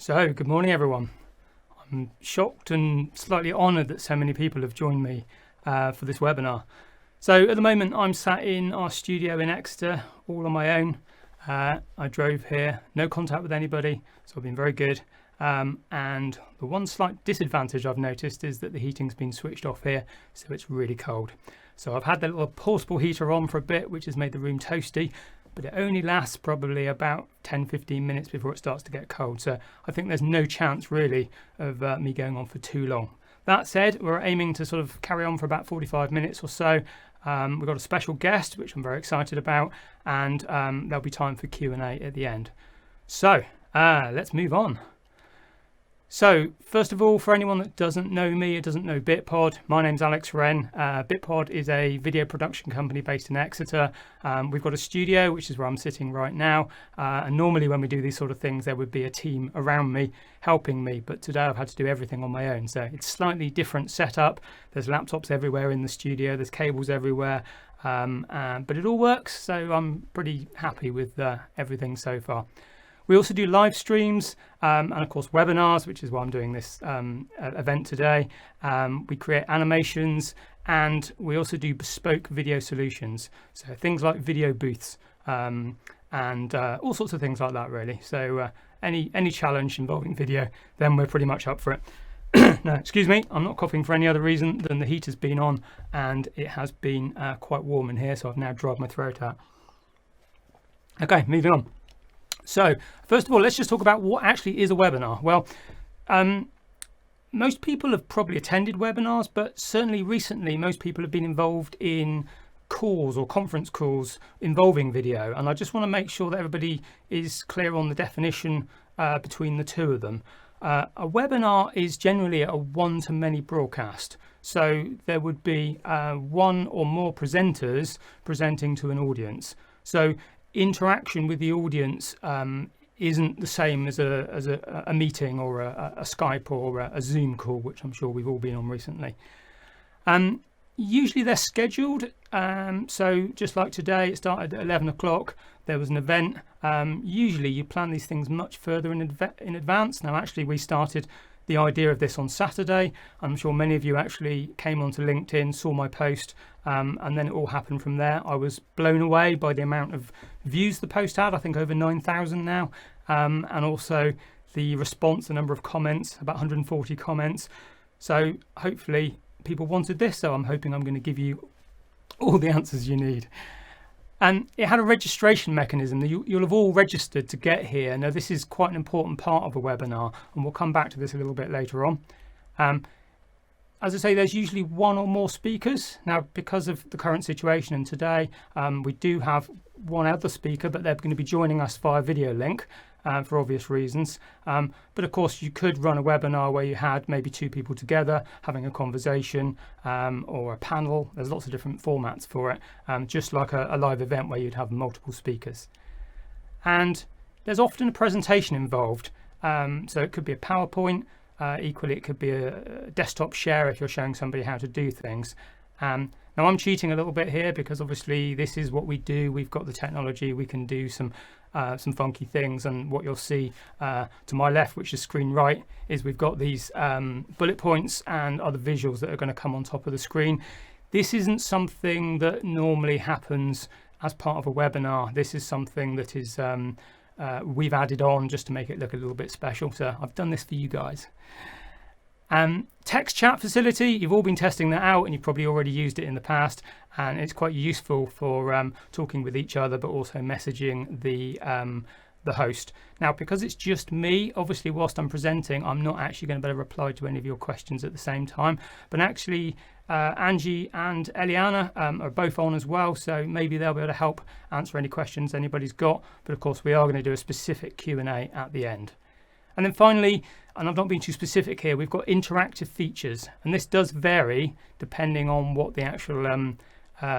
So, good morning everyone. I'm shocked and slightly honoured that so many people have joined me for this webinar. So at the moment I'm sat in our studio in Exeter, all on my own. I drove here, no contact with anybody, so I've been very good. And the one slight disadvantage I've noticed is that the heating's been switched off here, so it's really cold. So I've had the little portable heater on for a bit, which has made the room toasty, but it only lasts probably about 10-15 minutes before it starts to get cold. So I think there's no chance really of me going on for too long. That said, we're aiming to sort of carry on for about 45 minutes or so. We've got a special guest, which I'm very excited about, and there'll be time for Q&A at the end. So let's move on. So first of all, for anyone that doesn't know me or doesn't know Bitpod, my name's Alex Wren. Bitpod is a video production company based in Exeter. We've got a studio, which is where I'm sitting right now. And normally when we do these sort of things, there would be a team around me helping me. But today I've had to do everything on my own. So it's slightly different setup. There's laptops everywhere in the studio. There's cables everywhere. But it all works. So I'm pretty happy with everything so far. We also do live streams and of course webinars, which is why I'm doing this event today. We create animations and we also do bespoke video solutions. So things like video booths and all sorts of things like that really. So any challenge involving video, then we're pretty much up for it. No, excuse me, I'm not coughing for any other reason than the heater's been on and it has been quite warm in here, so I've now dried my throat out. Okay, moving on. So first of all, let's just talk about what actually is a webinar. Well, most people have probably attended webinars, but certainly recently most people have been involved in calls or conference calls involving video. And I just want to make sure that everybody is clear on the definition between the two of them. A webinar is generally a one-to-many broadcast. So there would be one or more presenters presenting to an audience. So interaction with the audience isn't the same as a meeting or a Skype or a Zoom call, which I'm sure we've all been on recently. Usually they're scheduled, so just like today, it started at 11 o'clock. There was an event. Usually you plan these things much further in advance. Now actually we started the idea of this on Saturday. I'm sure many of you actually came onto LinkedIn, saw my post, and then it all happened from there. I was blown away by the amount of views the post had, I think over 9,000 now, and also the response, the number of comments, about 140 comments. So hopefully people wanted this, so I'm hoping I'm going to give you all the answers you need. And it had a registration mechanism. You'll have all registered to get here. Now this is quite an important part of a webinar, and we'll come back to this a little bit later on. As I say, there's usually one or more speakers. Now, because of the current situation and today, we do have one other speaker, but they're going to be joining us via video link for obvious reasons. But of course, you could run a webinar where you had maybe two people together having a conversation or a panel. There's lots of different formats for it, just like a live event where you'd have multiple speakers. And there's often a presentation involved. So it could be a PowerPoint. Equally, it could be a desktop share if you're showing somebody how to do things. Now I'm cheating a little bit here because obviously this is what we do. We've got the technology. We can do some funky things. And what you'll see to my left, which is screen right, is we've got these bullet points and other visuals that are going to come on top of the screen. This isn't something that normally happens as part of a webinar. This is something that is we've added on just to make it look a little bit special. So I've done this for you guys. Text chat facility, you've all been testing that out and you've probably already used it in the past, and it's quite useful for talking with each other but also messaging the host. Now because it's just me, obviously whilst I'm presenting I'm not actually going to be able to reply to any of your questions at the same time, but actually Angie and Eliana are both on as well, so maybe they'll be able to help answer any questions anybody's got. But of course we are going to do a specific Q&A at the end. And then finally, and I've not been too specific here, we've got interactive features, and this does vary depending on what the actual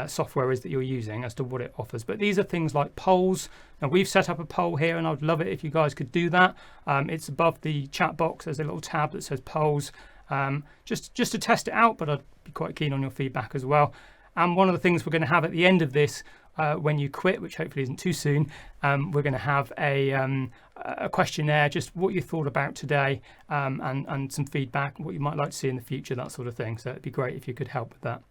software is that you're using as to what it offers. But these are things like polls. Now we've set up a poll here and I'd love it if you guys could do that. It's above the chat box. There's a little tab that says polls, just to test it out, but I'd be quite keen on your feedback as well. And one of the things we're going to have at the end of this, when you quit, which hopefully isn't too soon, we're going to have a questionnaire, just what you thought about today, and some feedback, what you might like to see in the future, that sort of thing. So it'd be great if you could help with that.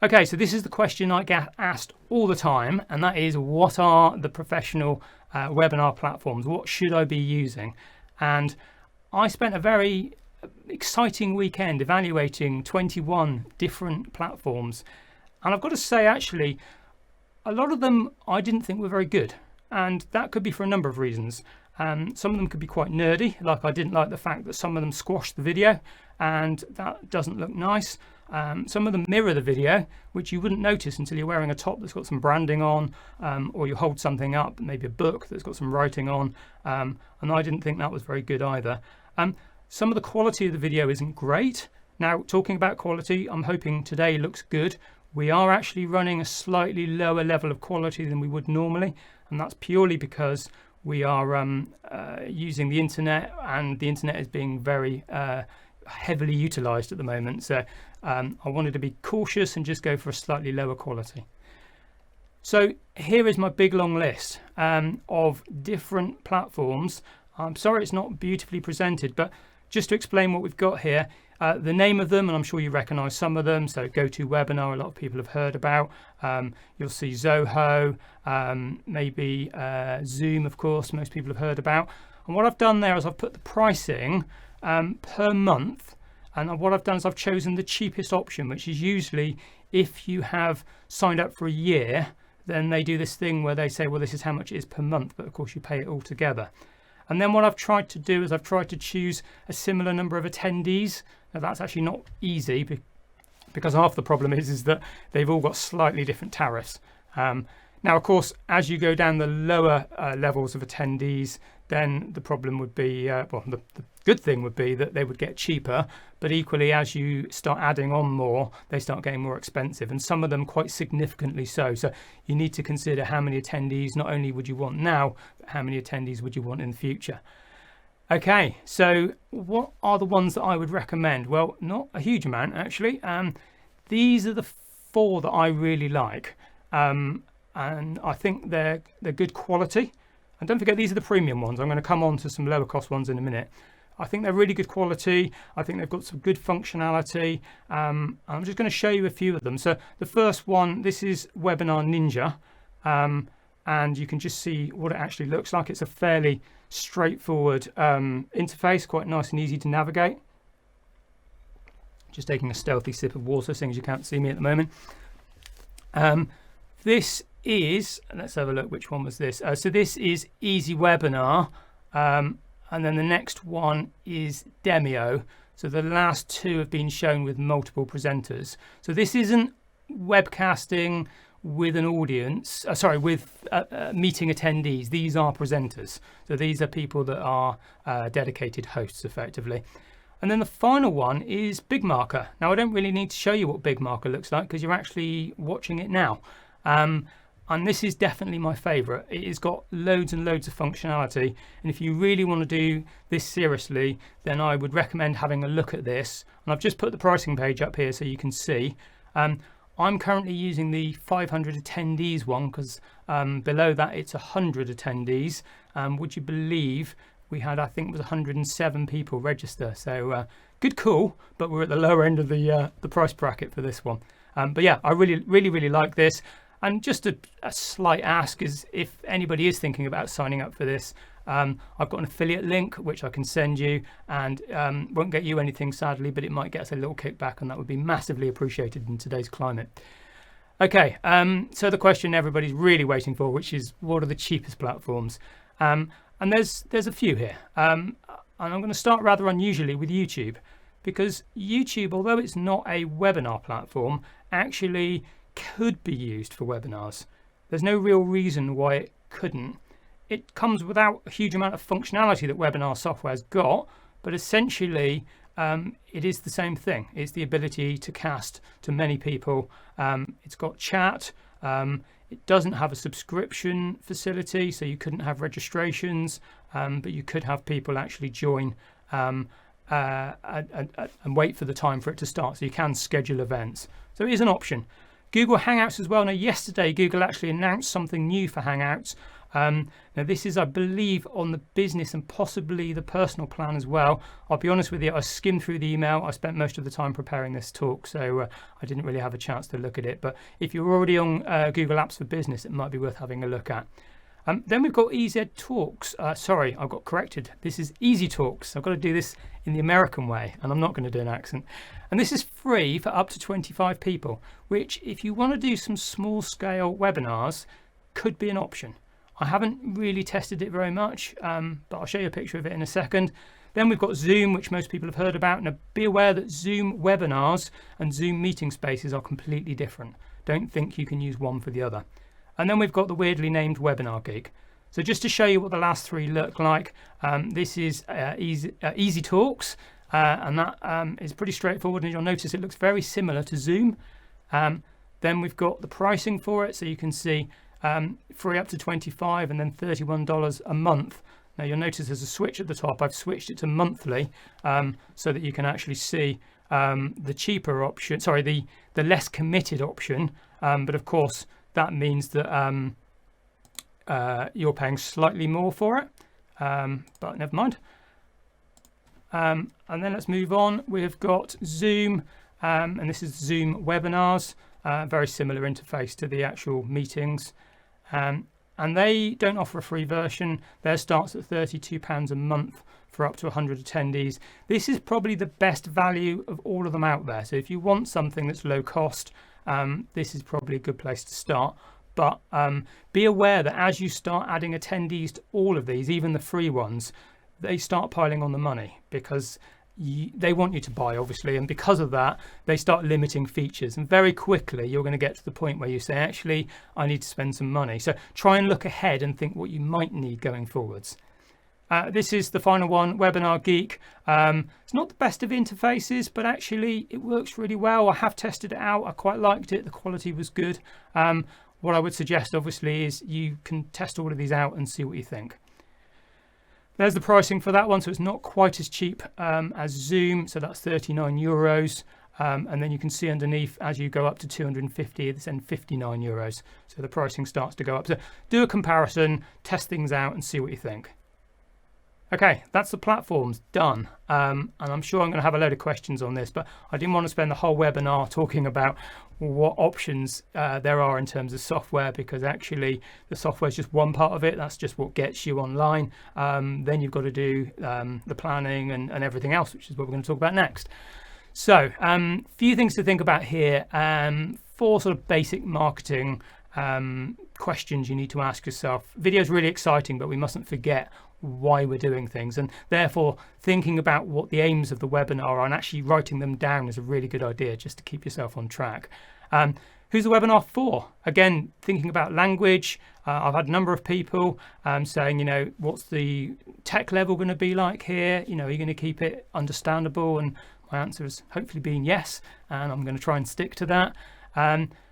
Okay, so this is the question I get asked all the time, and that is, what are the professional webinar platforms? What should I be using? And I spent a very exciting weekend evaluating 21 different platforms, and I've got to say, actually, a lot of them I didn't think were very good, and that could be for a number of reasons. Some of them could be quite nerdy, like I didn't like the fact that some of them squashed the video, and that doesn't look nice. Some of them mirror the video, which you wouldn't notice until you're wearing a top that's got some branding on, or you hold something up, maybe a book that's got some writing on, and I didn't think that was very good either. Some of the quality of the video isn't great. Now, talking about quality, I'm hoping today looks good. We are actually running a slightly lower level of quality than we would normally, and that's purely because we are using the internet, and the internet is being very heavily utilized at the moment. So I wanted to be cautious and just go for a slightly lower quality. So here is my big long list of different platforms. I'm sorry it's not beautifully presented, but just to explain what we've got here, the name of them, and I'm sure you recognize some of them. So GoToWebinar, a lot of people have heard about. You'll see Zoho, maybe Zoom, of course, most people have heard about. And what I've done there is I've put the pricing per month, and what I've done is I've chosen the cheapest option, which is usually, if you have signed up for a year, then they do this thing where they say, well, this is how much it is per month, but of course you pay it all together. And then what I've tried to do is I've tried to choose a similar number of attendees. Now that's actually not easy, because half the problem is that they've all got slightly different tariffs. Now, of course, as you go down the lower levels of attendees, then the problem would be, well, the good thing would be that they would get cheaper, but equally, as you start adding on more, they start getting more expensive, and some of them quite significantly so. So you need to consider how many attendees not only would you want now, but how many attendees would you want in the future. Okay, so what are the ones that I would recommend? Well, not a huge amount, actually. These are the 4 that I really like, and I think they're good quality. And don't forget, these are the premium ones. I'm going to come on to some lower cost ones in a minute. I think they're really good quality. I think they've got some good functionality. I'm just going to show you a few of them. So the first one, this is Webinar Ninja, and you can just see what it actually looks like. It's a fairly straightforward interface, quite nice and easy to navigate. Just taking a stealthy sip of water, seeing as you can't see me at the moment. This is, let's have a look, which one was this? So this is Easy Webinar, and then the next one is Demio. So the last 2 have been shown with multiple presenters. So this isn't webcasting with an audience, with meeting attendees. These are presenters. So these are people that are dedicated hosts, effectively. And then the final one is Big Marker. Now, I don't really need to show you what Big Marker looks like, because you're actually watching it now. And this is definitely my favourite. It has got loads and loads of functionality, and if you really want to do this seriously, then I would recommend having a look at this. And I've just put the pricing page up here so you can see. I'm currently using the 500 attendees one, because below that it's 100 attendees. Would you believe we had, I think it was 107 people register. So good call, but we're at the lower end of the price bracket for this one. But yeah, I really like this. And just a slight ask is, if anybody is thinking about signing up for this, I've got an affiliate link which I can send you, and won't get you anything sadly, but it might get us a little kickback, and that would be massively appreciated in today's climate. Okay, so the question everybody's really waiting for, which is, what are the cheapest platforms? And there's a few here, and I'm going to start rather unusually with YouTube, because YouTube, although it's not a webinar platform, actually could be used for webinars. There's no real reason why it couldn't. It comes without a huge amount of functionality that webinar software's got, but essentially it is the same thing. It's the ability to cast to many people. It's got chat. It doesn't have a subscription facility, so you couldn't have registrations, but you could have people actually join and wait for the time for it to start. So you can schedule events. So it is an option. Google Hangouts as well. Now, yesterday, Google actually announced something new for Hangouts. Now, this is, I believe, on the business and possibly the personal plan as well. I'll be honest with you, I skimmed through the email. I spent most of the time preparing this talk, so I didn't really have a chance to look at it. But if you're already on Google Apps for Business, it might be worth having a look at. Then we've got EZ Talks. Sorry, I got corrected. This is Easy Talks. I've got to do this in the American way, and I'm not going to do an accent. And this is free for up to 25 people, which if you want to do some small scale webinars, could be an option. I haven't really tested it very much, but I'll show you a picture of it in a second. Then we've got Zoom, which most people have heard about. Now, be aware that Zoom webinars and Zoom meeting spaces are completely different. Don't think you can use one for the other. And then we've got the weirdly named Webinar Geek. So just to show you what the last three look like, this is Easy Talks, and that is pretty straightforward, and you'll notice it looks very similar to Zoom. Then we've got the pricing for it, so you can see free up to $25 and then $31 a month. Now you'll notice there's a switch at the top. I've switched it to monthly so that you can actually see the cheaper option, sorry, the less committed option, but of course that means that you're paying slightly more for it, but never mind. And then let's move on. We've got Zoom, and this is Zoom webinars, very similar interface to the actual meetings. And they don't offer a free version. Theirs starts at £32 a month for up to 100 attendees. This is probably the best value of all of them out there. So if you want something that's low cost, this is probably a good place to start. But be aware that as you start adding attendees to all of these, even the free ones, they start piling on the money because they want you to buy, obviously, and because of that they start limiting features, and very quickly you're going to get to the point where you say, actually, I need to spend some money. So try and look ahead and think what you might need going forwards. This is the final one, Webinar Geek. It's not the best of interfaces, but actually it works really well. I have tested it out. I quite liked it. The quality was good. What I would suggest, obviously, is you can test all of these out and see what you think. There's the pricing for that one, so it's not quite as cheap as Zoom, so that's €39. And then you can see underneath, as you go up to 250, it's then €59. So the pricing starts to go up. So do a comparison, test things out and see what you think. Okay, that's the platforms done. And I'm sure I'm going to have a load of questions on this, but I didn't want to spend the whole webinar talking about what options there are in terms of software, because actually the software is just one part of it. That's just what gets you online. Then you've got to do the planning and everything else, which is what we're going to talk about next. So few things to think about here. 4 sort of basic marketing questions you need to ask yourself. Video is really exciting, but we mustn't forget why we're doing things, and therefore thinking about what the aims of the webinar are and actually writing them down is a really good idea, just to keep yourself on track. Who's the webinar for? Again, thinking about language. I've had a number of people saying, you know, what's the tech level going to be like here? You know, are you going to keep it understandable? And my answer has hopefully been yes, and I'm going to try and stick to that.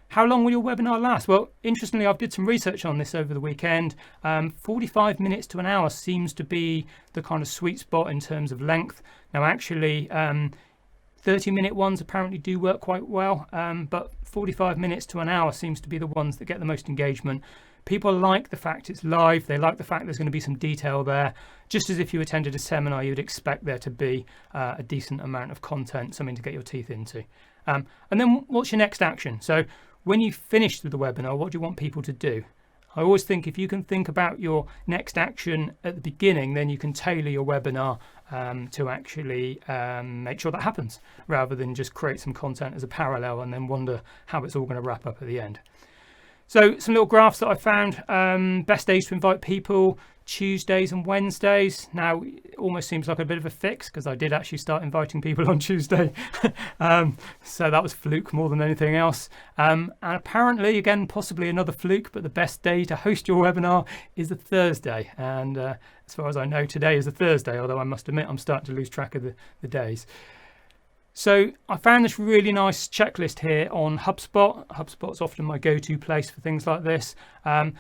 How long will your webinar last? Well, interestingly, I've did some research on this over the weekend. 45 minutes to an hour seems to be the kind of sweet spot in terms of length. Now, actually, 30-minute ones apparently do work quite well, but 45 minutes to an hour seems to be the ones that get the most engagement. People like the fact it's live. They like the fact there's going to be some detail there. Just as if you attended a seminar, you'd expect there to be a decent amount of content, something to get your teeth into. And then what's your next action? So when you've finished with the webinar, what do you want people to do? I always think if you can think about your next action at the beginning, then you can tailor your webinar to actually make sure that happens, rather than just create some content as a parallel and then wonder how it's all going to wrap up at the end. So some little graphs that I found. Best days to invite people, Tuesdays and Wednesdays. Now, it almost seems like a bit of a fix, because I did actually start inviting people on Tuesday. So that was fluke more than anything else. And apparently, again, possibly another fluke, but the best day to host your webinar is a Thursday. And as far as I know, today is a Thursday, although I must admit I'm starting to lose track of the days. So I found this really nice checklist here on HubSpot. HubSpot's often my go-to place for things like this. And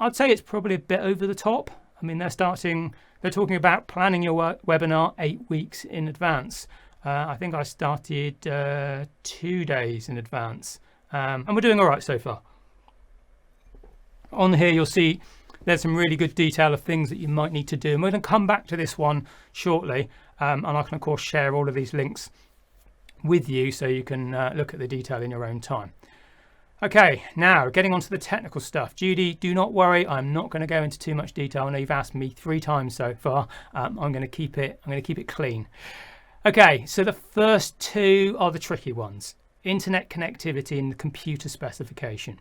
I'd say it's probably a bit over the top. I mean, they're talking about planning your webinar 8 weeks in advance. I think I started 2 days in advance, and we're doing all right so far. On here, you'll see there's some really good detail of things that you might need to do. And we're going to come back to this one shortly. And I can, of course, share all of these links with you so you can look at the detail in your own time. Okay, now getting on to the technical stuff. Judy, do not worry. I'm not going to go into too much detail. I know you've asked me 3 times so far. I'm going to keep it clean. Okay, so the first 2 are the tricky ones: internet connectivity and the computer specification.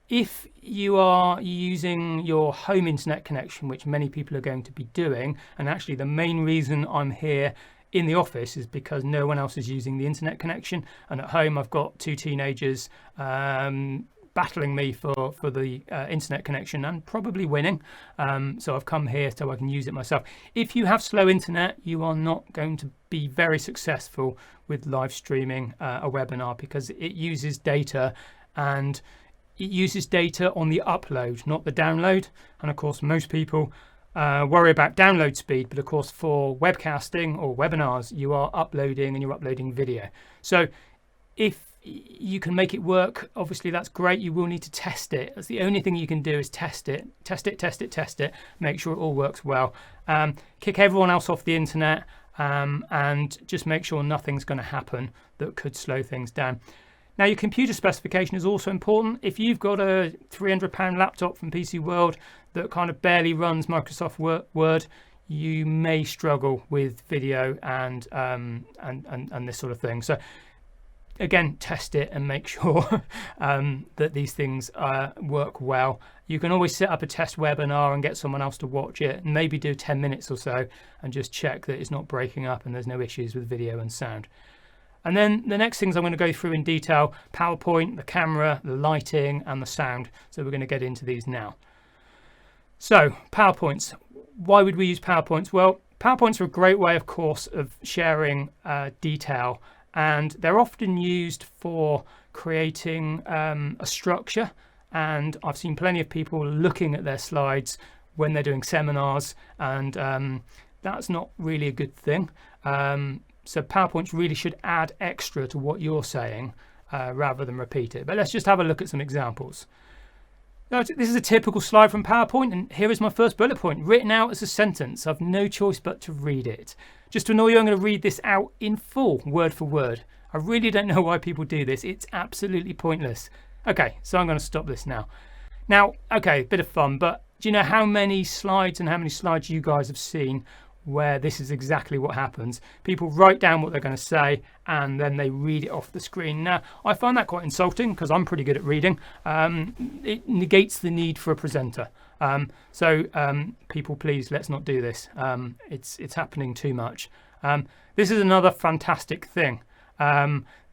If you are using your home internet connection, which many people are going to be doing, and actually the main reason I'm here in the office is because no one else is using the internet connection, and at home I've got 2 teenagers battling me for the internet connection and probably winning, so I've come here so I can use it myself. If you have slow internet, you are not going to be very successful with live streaming a webinar, because it uses data, and it uses data on the upload, not the download. And of course, most people worry about download speed, but of course for webcasting or webinars, you are uploading, and you're uploading video. So if you can make it work, obviously that's great. You will need to test it. That's the only thing you can do, is test it, make sure it all works well. Kick everyone else off the internet, and just make sure nothing's going to happen that could slow things down. Now, your computer specification is also important. If you've got a £300 laptop from PC World that kind of barely runs Microsoft Word, you may struggle with video and this sort of thing. So again, test it and make sure that these things work well. You can always set up a test webinar and get someone else to watch it, and maybe do 10 minutes or so and just check that it's not breaking up and there's no issues with video and sound. And then the next things I'm going to go through in detail: PowerPoint, the camera, the lighting, and the sound. So we're going to get into these now. So PowerPoints. Why would we use PowerPoints? Well, PowerPoints are a great way, of course, of sharing detail, and they're often used for creating a structure. And I've seen plenty of people looking at their slides when they're doing seminars, and that's not really a good thing. So PowerPoints really should add extra to what you're saying rather than repeat it. But let's just have a look at some examples. Now, this is a typical slide from PowerPoint, and here is my first bullet point, written out as a sentence. I've no choice but to read it. Just to annoy you, I'm going to read this out in full, word for word. I really don't know why people do this. It's absolutely pointless. Okay, so I'm going to stop this now. Now, okay, bit of fun, but do you know how many slides you guys have seen where this is exactly what happens? People write down what they're going to say and then they read it off the screen. Now, I find that quite insulting because I'm pretty good at reading. It negates the need for a presenter. People, please, let's not do this. It's happening too much. This is another fantastic thing.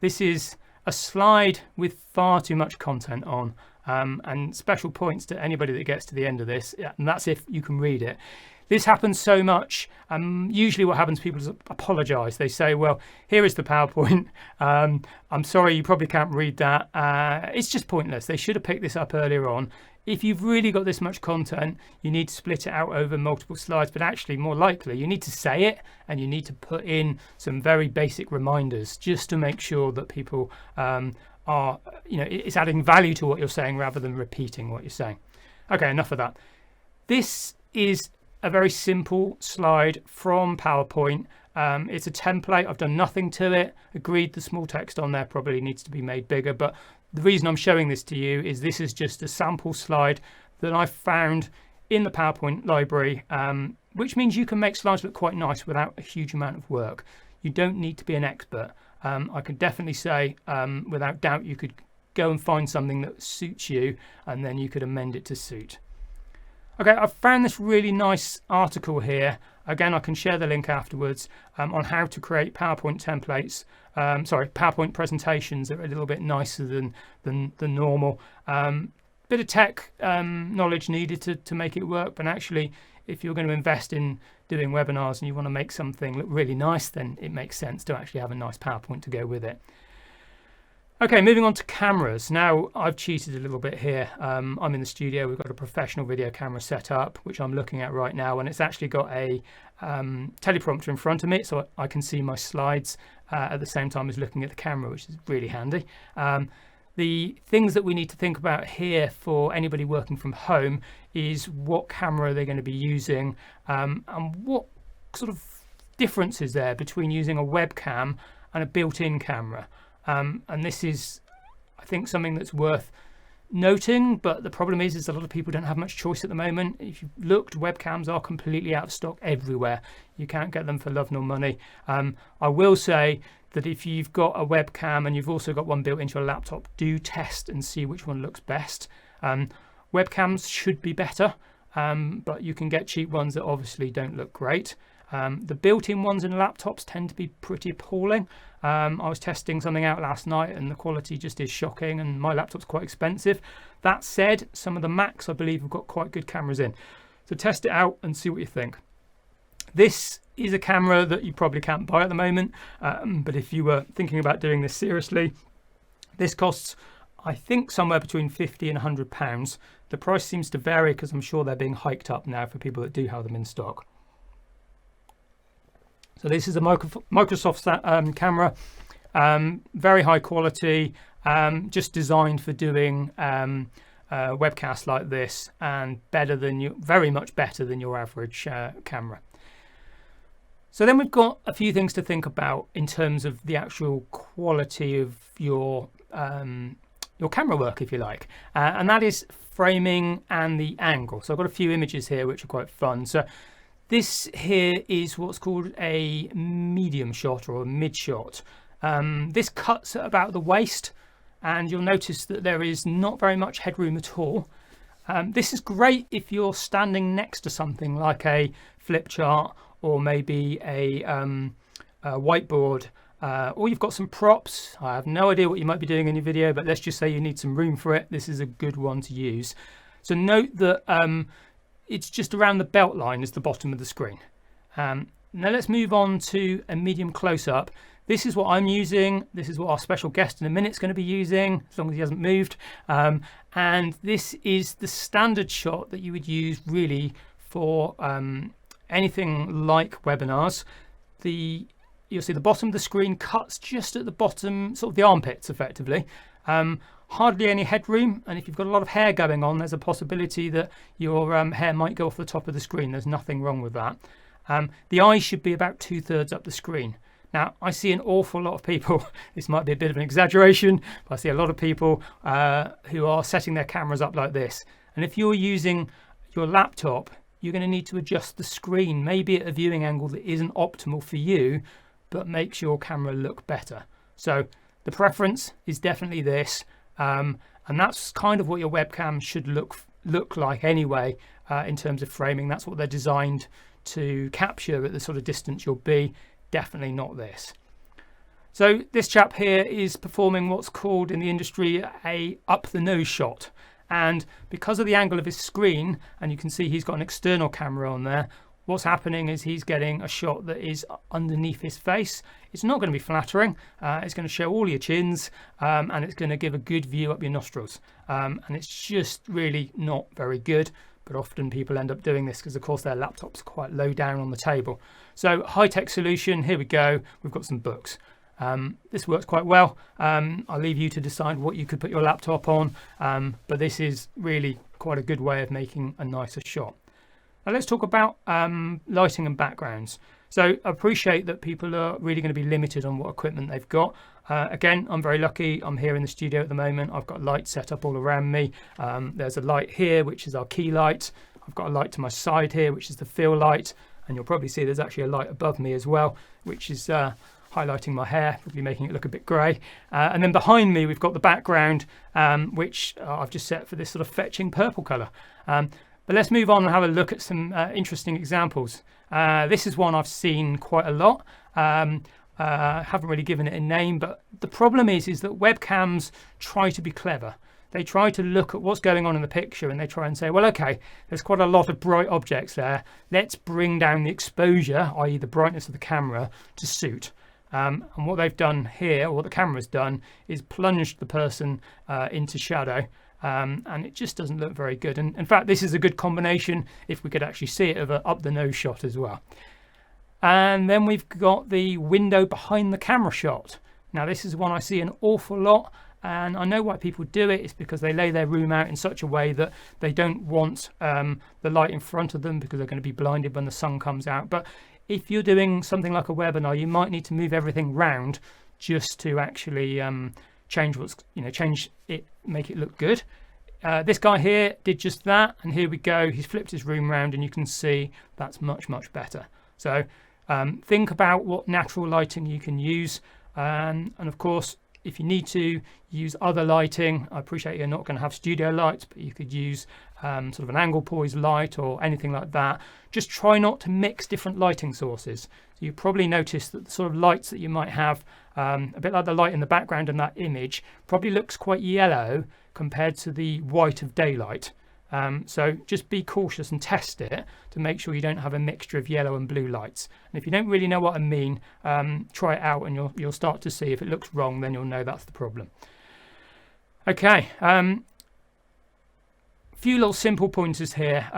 This is a slide with far too much content on, and special points to anybody that gets to the end of this, and that's if you can read it. This happens so much. Usually what happens, people just apologise. They say, well, here is the PowerPoint. I'm sorry, you probably can't read that. It's just pointless. They should have picked this up earlier on. If you've really got this much content, you need to split it out over multiple slides, but actually more likely you need to say it, and you need to put in some very basic reminders just to make sure that people it's adding value to what you're saying rather than repeating what you're saying. Okay, enough of that. This is a very simple slide from PowerPoint. It's a template. I've done nothing to it. Agreed, the small text on there probably needs to be made bigger, but the reason I'm showing this to you is this is just a sample slide that I found in the PowerPoint library, which means you can make slides look quite nice without a huge amount of work. You don't need to be an expert. I can definitely say without doubt you could go and find something that suits you, and then you could amend it to suit. Okay, I've found this really nice article here. Again, I can share the link afterwards on how to create PowerPoint templates. PowerPoint presentations that are a little bit nicer than normal. Bit of tech knowledge needed to make it work, but actually, if you're going to invest in doing webinars and you want to make something look really nice, then it makes sense to actually have a nice PowerPoint to go with it. Okay, moving on to cameras. Now, I've cheated a little bit here. I'm in the studio. We've got a professional video camera set up, which I'm looking at right now, and it's actually got a teleprompter in front of me, so I can see my slides at the same time as looking at the camera, which is really handy. The things that we need to think about here for anybody working from home is what camera they're going to be using, and what sort of difference is there between using a webcam and a built-in camera. And this is, I think, something that's worth noting, but the problem is a lot of people don't have much choice at the moment. If you've looked, webcams are completely out of stock everywhere. You can't get them for love nor money. I will say that if you've got a webcam and you've also got one built into your laptop, do test and see which one looks best. Webcams should be better, but you can get cheap ones that obviously don't look great. The built-in ones in laptops tend to be pretty appalling. I was testing something out last night and the quality just is shocking, and my laptop's quite expensive. That said, some of the Macs I believe have got quite good cameras in. So test it out and see what you think. This is a camera that you probably can't buy at the moment, but if you were thinking about doing this seriously, this costs, I think, somewhere between £50 and £100. The price seems to vary because I'm sure they're being hiked up now for people that do have them in stock. So this is a Microsoft camera, very high quality, just designed for doing webcasts like this, and very much better than your average camera. So then we've got a few things to think about in terms of the actual quality of your camera work, if you like, and that is framing and the angle. So I've got a few images here which are quite fun. So this here is what's called a medium shot or a mid shot. This cuts at about the waist, and you'll notice that there is not very much headroom at all. This is great if you're standing next to something like a flip chart or maybe a whiteboard, or you've got some props. I have no idea what you might be doing in your video, but let's just say you need some room for it. This is a good one to use. So note that it's just around the belt line is the bottom of the screen. Now let's move on to a medium close-up. This is what I'm using. This is what our special guest in a minute is going to be using, as long as he hasn't moved. And this is the standard shot that you would use really for anything like webinars. You'll see the bottom of the screen cuts just at the bottom, sort of the armpits effectively. Hardly any headroom, and if you've got a lot of hair going on, there's a possibility that your hair might go off the top of the screen. There's nothing wrong with that. The eyes should be about 2/3 up the screen. Now, I see an awful lot of people, this might be a bit of an exaggeration, but I see a lot of people who are setting their cameras up like this. And if you're using your laptop, you're going to need to adjust the screen, maybe at a viewing angle that isn't optimal for you, but makes your camera look better. So the preference is definitely this, and that's kind of what your webcam should look like anyway, in terms of framing. That's what they're designed to capture at the sort of distance you'll be. Definitely not this. So this chap here is performing what's called in the industry a up the nose shot, and because of the angle of his screen, and you can see he's got an external camera on there, what's happening is he's getting a shot that is underneath his face. It's not going to be flattering. It's going to show all your chins, and it's going to give a good view up your nostrils, and it's just really not very good. But often people end up doing this because, of course, their laptops are quite low down on the table. So high-tech solution, here we go. We've got some books. This works quite well. I'll leave you to decide what you could put your laptop on, but this is really quite a good way of making a nicer shot. Now let's talk about lighting and backgrounds. So I appreciate that people are really going to be limited on what equipment they've got. Again, I'm very lucky. I'm here in the studio at the moment. I've got lights set up all around me. There's a light here, which is our key light. I've got a light to my side here, which is the fill light. And you'll probably see there's actually a light above me as well, which is highlighting my hair, probably making it look a bit grey. And then behind me, we've got the background, which I've just set for this sort of fetching purple colour. But let's move on and have a look at some interesting examples. This is one I've seen quite a lot. Haven't really given it a name, but the problem is that webcams try to be clever. They try to look at what's going on in the picture, and they try and say, well, okay, there's quite a lot of bright objects there. Let's bring down the exposure, i.e. the brightness of the camera, to suit. And what they've done here, or what the camera's done, is plunged the person into shadow. And it just doesn't look very good. And in fact, this is a good combination, if we could actually see it, of an up the nose shot as well. And then we've got the window behind the camera shot. Now this is one I see an awful lot, and I know why people do it. It's because they lay their room out in such a way that they don't want the light in front of them, because they're going to be blinded when the sun comes out. But if you're doing something like a webinar, you might need to move everything round just to actually change it, make it look good. This guy here did just that, and here we go. He's flipped his room round, and you can see that's much better. So think about what natural lighting you can use, and of course, if you need to use other lighting, I appreciate you're not going to have studio lights, but you could use sort of an angle poise light or anything like that. Just try not to mix different lighting sources. So you probably notice that the sort of lights that you might have, a bit like the light in the background in that image, probably looks quite yellow compared to the white of daylight. So just be cautious and test it to make sure you don't have a mixture of yellow and blue lights. And if you don't really know what I mean, try it out, and you'll start to see if it looks wrong, then you'll know that's the problem. Okay, few little simple pointers here.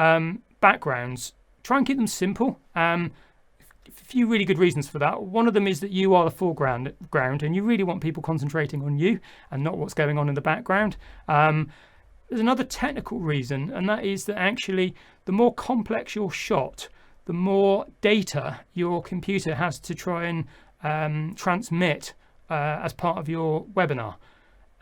Backgrounds, try and keep them simple. A few really good reasons for that. One of them is that you are the foreground, and you really want people concentrating on you and not what's going on in the background. There's another technical reason, and that is that actually the more complex your shot, the more data your computer has to try and transmit as part of your webinar.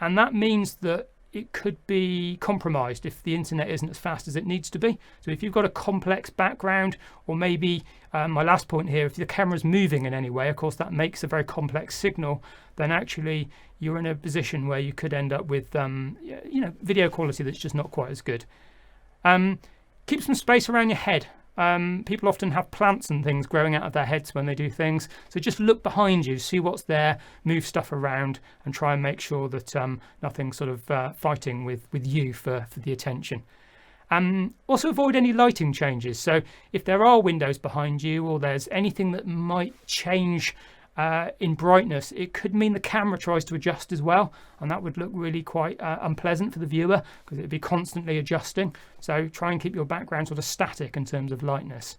And that means that it could be compromised if the internet isn't as fast as it needs to be. So if you've got a complex background, or maybe my last point here, if the camera's moving in any way, of course that makes a very complex signal, then actually you're in a position where you could end up with video quality that's just not quite as good. Keep some space around your head. People often have plants and things growing out of their heads when they do things, so just look behind you, see what's there, move stuff around, and try and make sure that nothing's sort of fighting with you for the attention. Also avoid any lighting changes. So if there are windows behind you, or there's anything that might change in brightness, it could mean the camera tries to adjust as well, and that would look really quite unpleasant for the viewer, because it would be constantly adjusting. So try and keep your background sort of static in terms of lightness.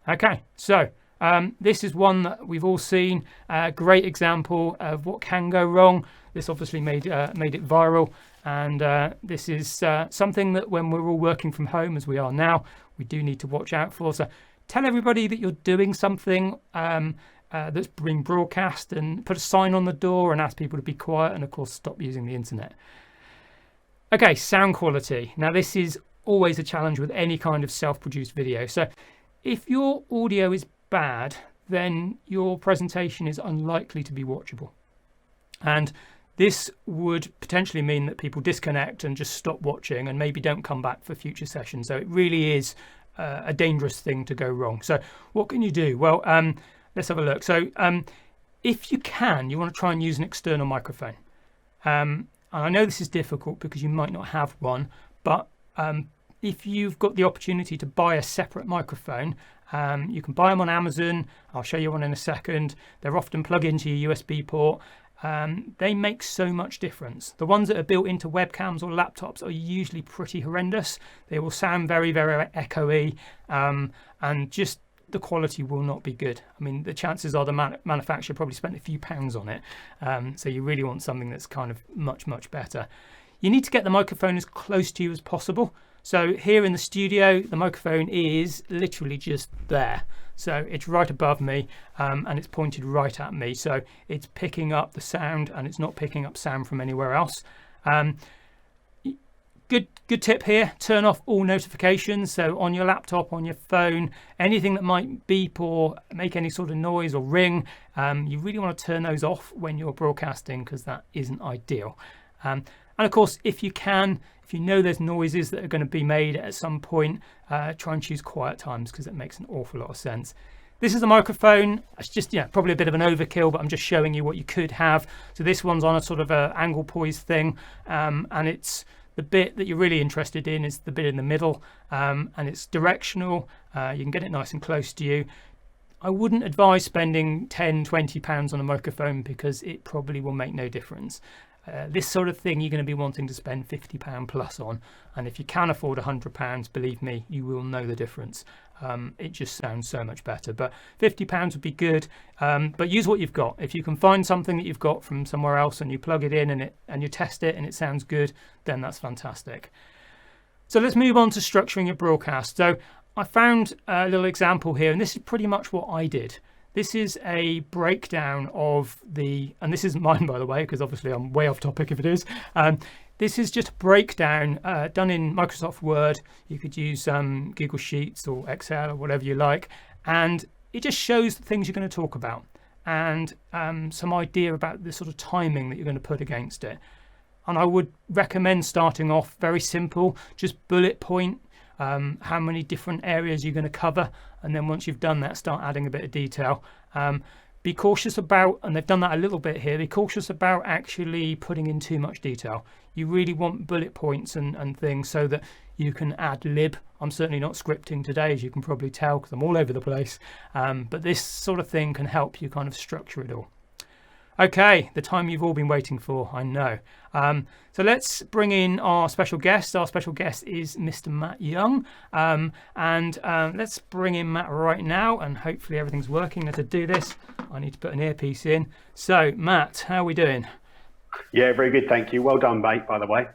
Okay, so this is one that we've all seen, a great example of what can go wrong. This obviously made it viral, and this is something that when we're all working from home, as we are now, we do need to watch out for. So tell everybody that you're doing something that's being broadcast, and put a sign on the door and ask people to be quiet, and of course stop using the internet. Okay, sound quality. Now this is always a challenge with any kind of self-produced video. So if your audio is bad, then your presentation is unlikely to be watchable, and this would potentially mean that people disconnect and just stop watching and maybe don't come back for future sessions. So it really is a dangerous thing to go wrong. So what can you do? Well, let's have a look. So if you can, you want to try and use an external microphone. And I know this is difficult because you might not have one, but if you've got the opportunity to buy a separate microphone, you can buy them on Amazon. I'll show you one in a second. They're often plug into your USB port. They make so much difference. The ones that are built into webcams or laptops are usually pretty horrendous. They will sound very, very echoey, and just the quality will not be good. I mean, the chances are the manufacturer probably spent a few pounds on it. So you really want something that's kind of much better. You need to get the microphone as close to you as possible. So here in the studio, the microphone is literally just there. So it's right above me, and it's pointed right at me. So it's picking up the sound, and it's not picking up sound from anywhere else. Good tip here, turn off all notifications. So on your laptop, on your phone, anything that might beep or make any sort of noise or ring, you really want to turn those off when you're broadcasting, because that isn't ideal. And of course, if you know there's noises that are going to be made at some point, try and choose quiet times, because it makes an awful lot of sense. This is the microphone. It's just probably a bit of an overkill, but I'm just showing you what you could have. So this one's on a sort of a angle poise thing, and it's the bit that you're really interested in is the bit in the middle, and it's directional. You can get it nice and close to you. I wouldn't advise spending £10, £20 on a microphone because it probably will make no difference. This sort of thing you're going to be wanting to spend £50 plus on, and if you can afford £100, believe me, you will know the difference. It just sounds so much better, but £50 would be good. But use what you've got. If you can find something that you've got from somewhere else and you plug it in and you test it and it sounds good, then that's fantastic. So let's move on to structuring your broadcast. So I found a little example here, and this is pretty much what I did. This is a breakdown of and this isn't mine, by the way, because obviously I'm way off topic if it is. This is just a breakdown done in Microsoft Word. You could use Google Sheets or Excel or whatever you like. And it just shows the things you're going to talk about and some idea about the sort of timing that you're going to put against it. And I would recommend starting off very simple, just bullet point how many different areas you're going to cover, and then once you've done that, start adding a bit of detail. Be cautious about, and they've done that a little bit here, be cautious about actually putting in too much detail. You really want bullet points and things so that you can ad lib. I'm certainly not scripting today, as you can probably tell, because I'm all over the place. But this sort of thing can help you kind of structure it all. Okay, the time you've all been waiting for, I know. So let's bring in our special guest. Our special guest is Mr. Matt Young. Let's bring in Matt right now, and hopefully everything's working. Now to do this, I need to put an earpiece in. So, Matt, how are we doing? Yeah, very good, thank you. Well done, mate, by the way.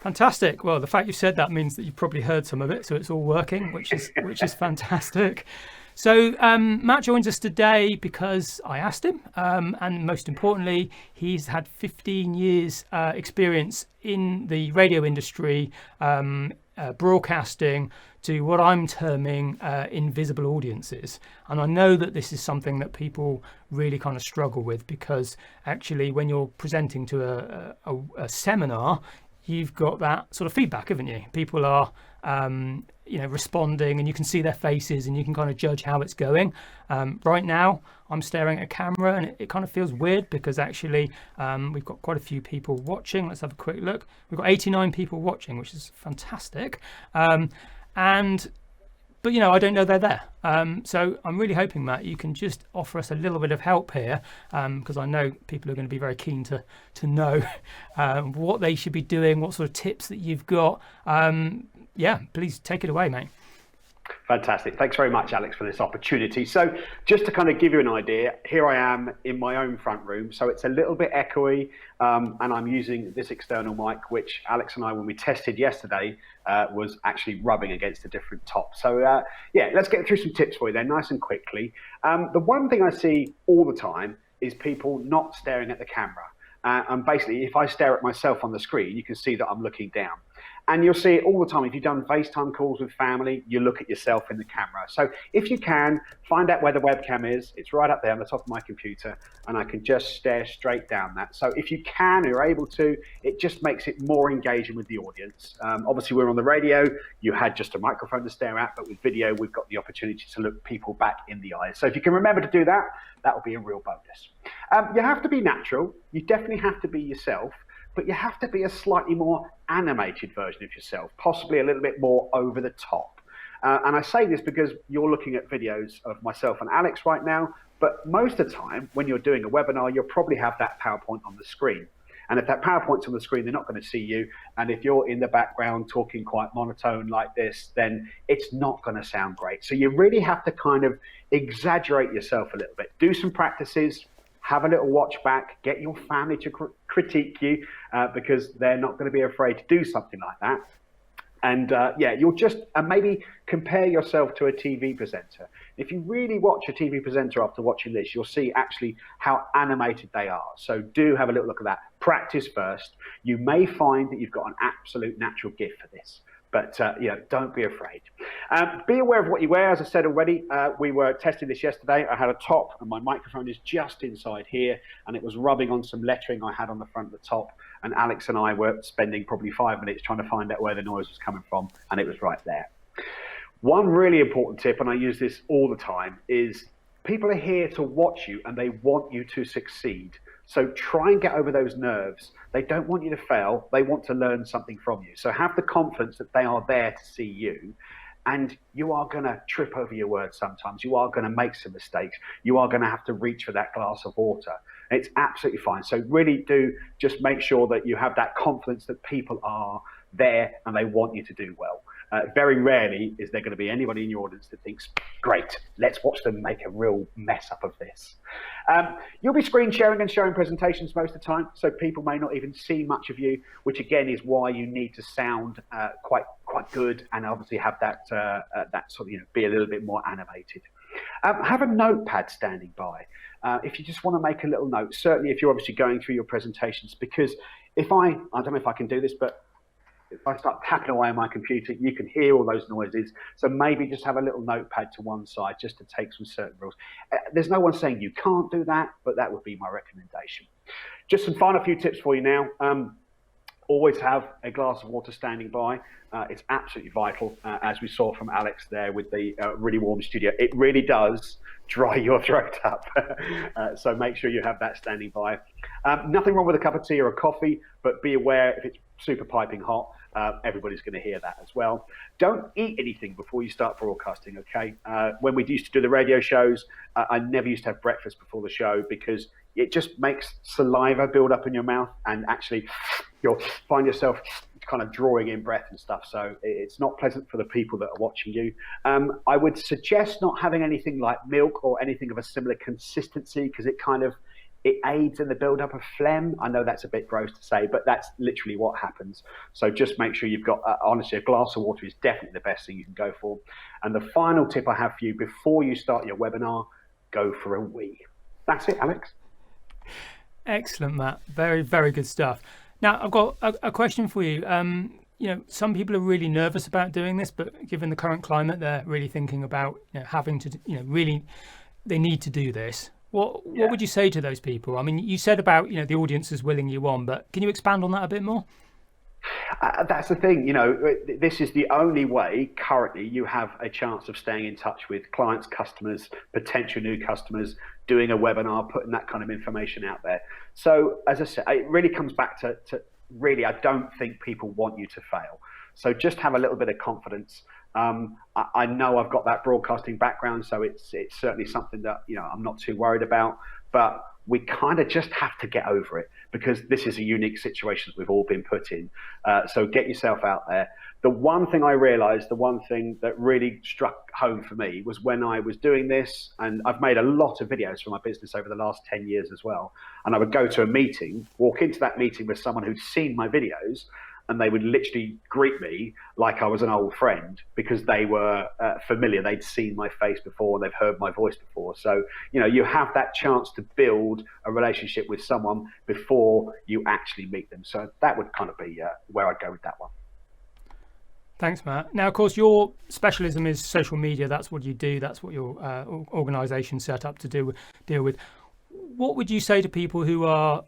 Fantastic. Well, the fact you said that means that you've probably heard some of it, so it's all working, which is fantastic. So Matt joins us today because I asked him, and most importantly, he's had 15 years experience in the radio industry, broadcasting to what I'm terming invisible audiences. And I know that this is something that people really kind of struggle with, because actually when you're presenting to a seminar, you've got that sort of feedback, haven't you? People are responding, and you can see their faces and you can kind of judge how it's going. Right now I'm staring at a camera, and it kind of feels weird because actually we've got quite a few people watching. Let's have a quick look. We've got 89 people watching, which is fantastic. But I don't know they're there. So I'm really hoping, Matt, you can just offer us a little bit of help here, because I know people are going to be very keen to know what they should be doing, what sort of tips that you've got. Please take it away, mate. Fantastic. Thanks very much, Alex, for this opportunity. So just to kind of give you an idea, here I am in my own front room. So it's a little bit echoey, and I'm using this external mic, which Alex and I, when we tested yesterday, was actually rubbing against a different top. So let's get through some tips for you then, nice and quickly. The one thing I see all the time is people not staring at the camera. And basically, if I stare at myself on the screen, you can see that I'm looking down. And you'll see it all the time. If you've done FaceTime calls with family, you look at yourself in the camera. So if you can, find out where the webcam is. It's right up there on the top of my computer, and I can just stare straight down that. So if you can, or you're able to, it just makes it more engaging with the audience. Obviously, we're on the radio. You had just a microphone to stare at, but with video, we've got the opportunity to look people back in the eyes. So if you can remember to do that, that will be a real bonus. You have to be natural. You definitely have to be yourself. But you have to be a slightly more animated version of yourself, possibly a little bit more over the top. And I say this because you're looking at videos of myself and Alex right now, but most of the time when you're doing a webinar, you'll probably have that PowerPoint on the screen. And if that PowerPoint's on the screen, they're not going to see you. And if you're in the background talking quite monotone like this, then it's not going to sound great. So you really have to kind of exaggerate yourself a little bit. Do some practices. Have a little watch back, get your family to critique you because they're not going to be afraid to do something like that. And you'll just maybe compare yourself to a TV presenter. If you really watch a TV presenter after watching this, you'll see actually how animated they are. So do have a little look at that. Practice first. You may find that you've got an absolute natural gift for this. But don't be afraid. Be aware of what you wear. As I said already, we were testing this yesterday. I had a top, and my microphone is just inside here, and it was rubbing on some lettering I had on the front of the top. And Alex and I were spending probably 5 minutes trying to find out where the noise was coming from, and it was right there. One really important tip, and I use this all the time, is people are here to watch you, and they want you to succeed. So try and get over those nerves. They don't want you to fail. They want to learn something from you. So have the confidence that they are there to see you. and you are going to trip over your words sometimes. You are going to make some mistakes. You are going to have to reach for that glass of water. It's absolutely fine. So really do just make sure that you have that confidence that people are there and they want you to do well. Very rarely is there going to be anybody in your audience that thinks, great, let's watch them make a real mess up of this. You'll be screen sharing and showing presentations most of the time, so people may not even see much of you, which again is why you need to sound quite good and obviously have that sort of, be a little bit more animated. Have a notepad standing by. If you just want to make a little note, certainly if you're obviously going through your presentations, because if I don't know if I can do this, but if I start tapping away on my computer, you can hear all those noises. So maybe just have a little notepad to one side just to take some certain rules. There's no one saying you can't do that, but that would be my recommendation. Just some final few tips for you now. Always have a glass of water standing by. It's absolutely vital, as we saw from Alex there with the really warm studio. It really does dry your throat up. So make sure you have that standing by. Nothing wrong with a cup of tea or a coffee, but be aware if it's super piping hot, everybody's going to hear that as well. Don't eat anything before you start broadcasting, okay? When we used to do the radio shows, I never used to have breakfast before the show because it just makes saliva build up in your mouth and actually you'll find yourself kind of drawing in breath and stuff. So it's not pleasant for the people that are watching you. I would suggest not having anything like milk or anything of a similar consistency because it aids in the build-up of phlegm. I know that's a bit gross to say, but that's literally what happens. So just make sure you've got, honestly, a glass of water is definitely the best thing you can go for. And the final tip I have for you before you start your webinar, go for a wee. That's it, Alex. Excellent, Matt. Very, very good stuff. Now, I've got a question for you. Some people are really nervous about doing this, but given the current climate, they're really thinking about having to, really, they need to do this. What would you say to those people? I mean, you said about, the audience is willing you on, but can you expand on that a bit more? That's the thing, this is the only way currently you have a chance of staying in touch with clients, customers, potential new customers, doing a webinar, putting that kind of information out there. So as I said, it really comes back to really, I don't think people want you to fail. So just have a little bit of confidence. I know I've got that broadcasting background, so it's certainly something that I'm not too worried about, but we kind of just have to get over it because this is a unique situation that we've all been put in. So get yourself out there. The one thing I realized, the one thing that really struck home for me was when I was doing this, and I've made a lot of videos for my business over the last 10 years as well, and I would go to a meeting, walk into that meeting with someone who'd seen my videos, and they would literally greet me like I was an old friend because they were familiar. They'd seen my face before and they've heard my voice before. So, you have that chance to build a relationship with someone before you actually meet them. So that would kind of be where I'd go with that one. Thanks, Matt. Now, of course, your specialism is social media. That's what you do. That's what your organisation set up to deal with. What would you say to people who are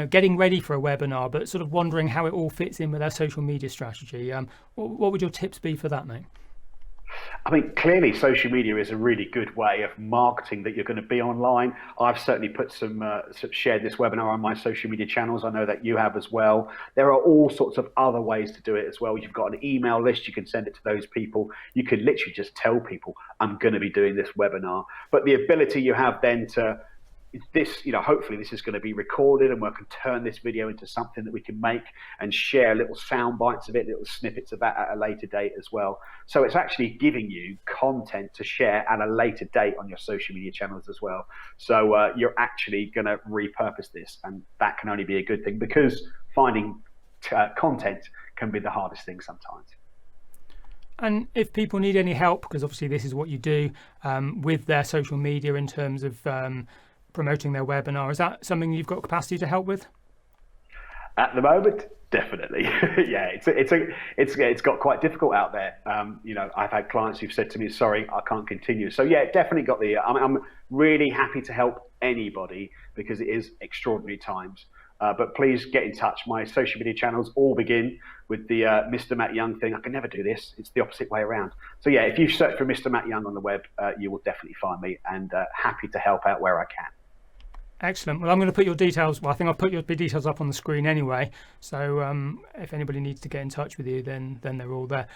getting ready for a webinar, but sort of wondering how it all fits in with their social media strategy? What would your tips be for that, mate? I mean, clearly social media is a really good way of marketing that you're going to be online. I've certainly put shared this webinar on my social media channels. I know that you have as well. There are all sorts of other ways to do it as well. You've got an email list. You can send it to those people. You can literally just tell people, I'm going to be doing this webinar. But the ability you have then to this, hopefully this is going to be recorded and we can turn this video into something that we can make and share little sound bites of it, little snippets of that at a later date as well. So it's actually giving you content to share at a later date on your social media channels as well. So you're actually going to repurpose this, and that can only be a good thing because finding content can be the hardest thing sometimes. And if people need any help, because obviously this is what you do with their social media in terms of promoting their webinar, is that something you've got capacity to help with? At the moment, definitely. Yeah, it's got quite difficult out there. I've had clients who've said to me, "Sorry, I can't continue." So yeah, definitely got the. I'm really happy to help anybody because it is extraordinary times. But please get in touch. My social media channels all begin with the Mr. Matt Young thing. I can never do this. It's the opposite way around. So yeah, if you search for Mr. Matt Young on the web, you will definitely find me, and happy to help out where I can. Excellent. Well, I'm going to put your details. Well, I think I'll put your details up on the screen anyway. So if anybody needs to get in touch with you, then they're all there.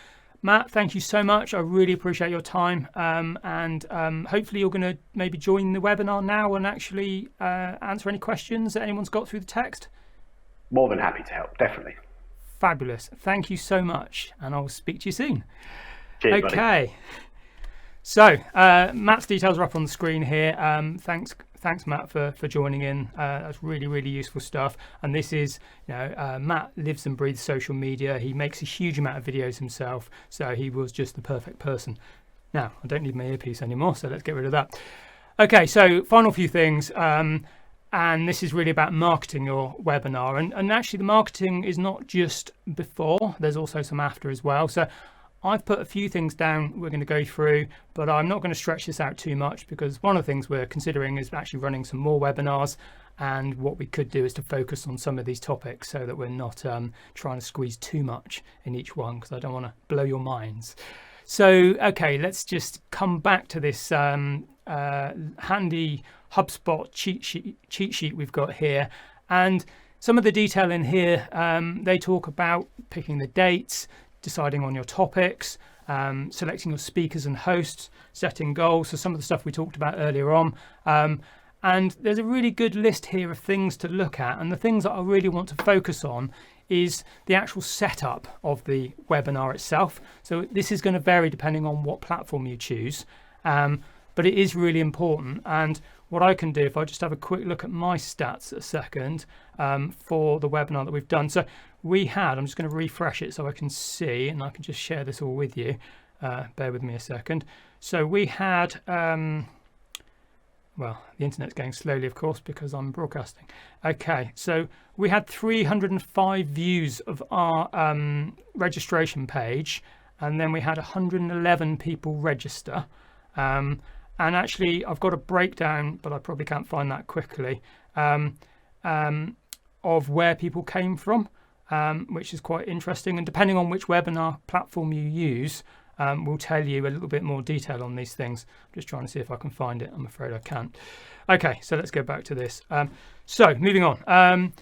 Matt, thank you so much. I really appreciate your time. And hopefully you're going to maybe join the webinar now and actually answer any questions that anyone's got through the text. More than happy to help, definitely. Fabulous. Thank you so much. And I'll speak to you soon. Cheers, okay. Buddy. So Matt's details are up on the screen here. Thanks, Matt, for joining in. That's really, really useful stuff. And this is, Matt lives and breathes social media. He makes a huge amount of videos himself. So he was just the perfect person. Now, I don't need my earpiece anymore, so let's get rid of that. Okay, so final few things. And this is really about marketing your webinar. And actually, the marketing is not just before. There's also some after as well. So I've put a few things down we're going to go through, but I'm not going to stretch this out too much because one of the things we're considering is actually running some more webinars, and what we could do is to focus on some of these topics so that we're not trying to squeeze too much in each one, because I don't want to blow your minds. So, okay, let's just come back to this handy HubSpot cheat sheet we've got here. And some of the detail in here, they talk about picking the dates, deciding on your topics, selecting your speakers and hosts, setting goals. So some of the stuff we talked about earlier on. And there's a really good list here of things to look at. And the things that I really want to focus on is the actual setup of the webinar itself. So this is going to vary depending on what platform you choose. But it is really important. And what I can do, if I just have a quick look at my stats a second for the webinar that we've done. So we had, I'm just going to refresh it so I can see, and I can just share this all with you. Bear with me a second. So we had, well, the internet's going slowly, of course, because I'm broadcasting. Okay, so we had 305 views of our registration page, and then we had 111 people register. And actually, I've got a breakdown, but I probably can't find that quickly, of where people came from, which is quite interesting. And depending on which webinar platform you use, we'll tell you a little bit more detail on these things. I'm just trying to see if I can find it. I'm afraid I can't. Okay, so let's go back to this. So moving on.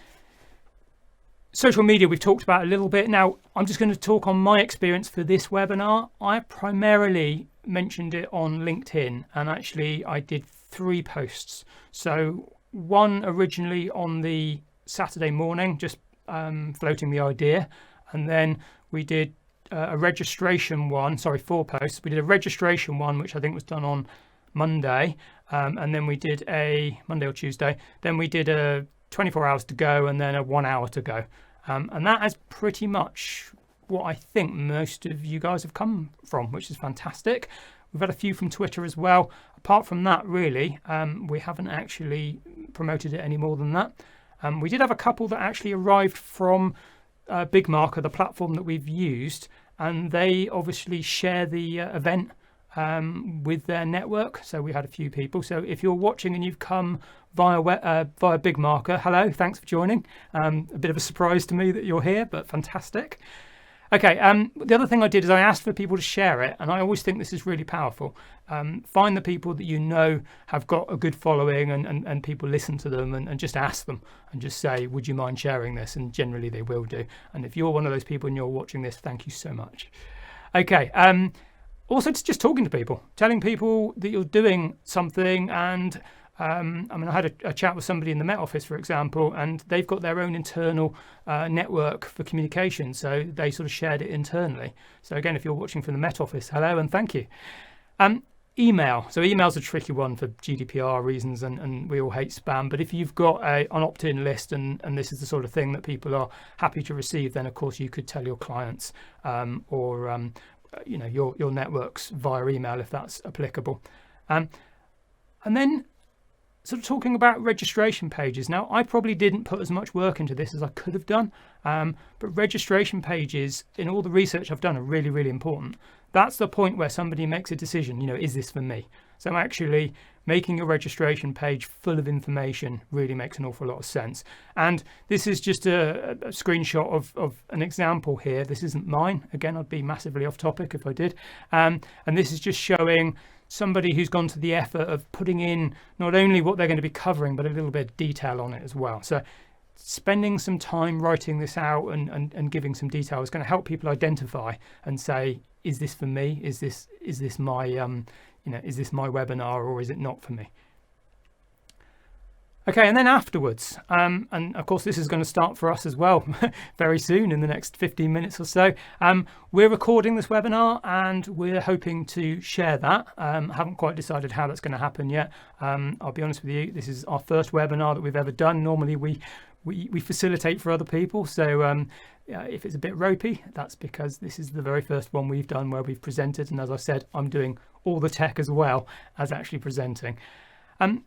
Social media we've talked about a little bit. Now, I'm just going to talk on my experience for this webinar. I primarily mentioned it on LinkedIn, and actually I did 3 posts. So one originally on the Saturday morning, just floating the idea, and then we did a registration one, 4 posts. We did a registration one, which I think was done on Monday, and then we did a Monday or Tuesday, then we did a 24 hours to go, and then a 1 hour to go. And that is pretty much what I think most of you guys have come from, which is fantastic. We've had a few from Twitter as well. Apart from that, really, we haven't actually promoted it any more than that. We did have a couple that actually arrived from BigMarker, the platform that we've used, and they obviously share the event with their network. So we had a few people. So if you're watching and you've come via BigMarker, hello, thanks for joining. A bit of a surprise to me that you're here, but fantastic. Okay, the other thing I did is I asked for people to share it, and I always think this is really powerful. Find the people that you know have got a good following and people listen to them, and just ask them and just say, would you mind sharing this? And generally they will do. And if you're one of those people and you're watching this, thank you so much. Okay, also it's just talking to people, telling people that you're doing something. And I had a chat with somebody in the Met Office, for example, and they've got their own internal network for communication. So they sort of shared it internally. So again, if you're watching from the Met Office, hello and thank you. Email. So email's a tricky one for GDPR reasons, and we all hate spam. But if you've got an opt-in list and this is the sort of thing that people are happy to receive, then of course you could tell your clients or your networks via email if that's applicable. And then sort of talking about registration pages. Now, I probably didn't put as much work into this as I could have done, but registration pages, in all the research I've done, are really, really important. That's the point where somebody makes a decision, is this for me? So actually making a registration page full of information really makes an awful lot of sense. And this is just a screenshot of an example here. This isn't mine. Again, I'd be massively off topic if I did. And this is just showing somebody who's gone to the effort of putting in not only what they're going to be covering, but a little bit of detail on it as well. So spending some time writing this out and giving some detail is going to help people identify and say, is this for me? Is this my is this my webinar, or is it not for me? Okay, and then afterwards, and of course this is going to start for us as well very soon, in the next 15 minutes or so. We're recording this webinar and we're hoping to share that. Haven't quite decided how that's going to happen yet. I'll be honest with you, this is our first webinar that we've ever done. Normally we facilitate for other people, so if it's a bit ropey, that's because this is the very first one we've done where we've presented, and as I said, I'm doing all the tech as well as actually presenting.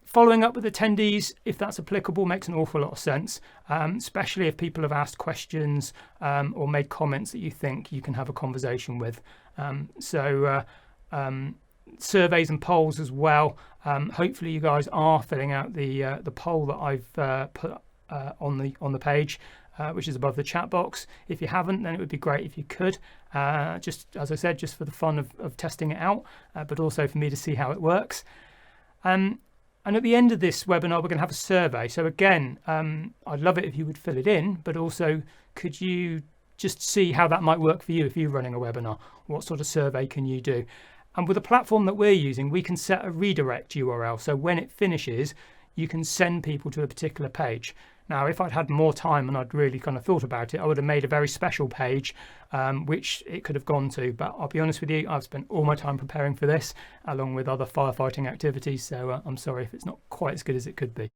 Following up with attendees, if that's applicable, makes an awful lot of sense, especially if people have asked questions or made comments that you think you can have a conversation with. Surveys and polls as well. Hopefully you guys are filling out the poll that I've put on the page, which is above the chat box. If you haven't, then it would be great if you could. Just as I said, just for the fun of testing it out, but also for me to see how it works. And at the end of this webinar, we're going to have a survey. So again, I'd love it if you would fill it in, but also could you just see how that might work for you if you're running a webinar? What sort of survey can you do? And with the platform that we're using, we can set a redirect URL. So when it finishes, you can send people to a particular page. Now, if I'd had more time and I'd really kind of thought about it, I would have made a very special page, which it could have gone to. But I'll be honest with you, I've spent all my time preparing for this, along with other firefighting activities. So I'm sorry if it's not quite as good as it could be.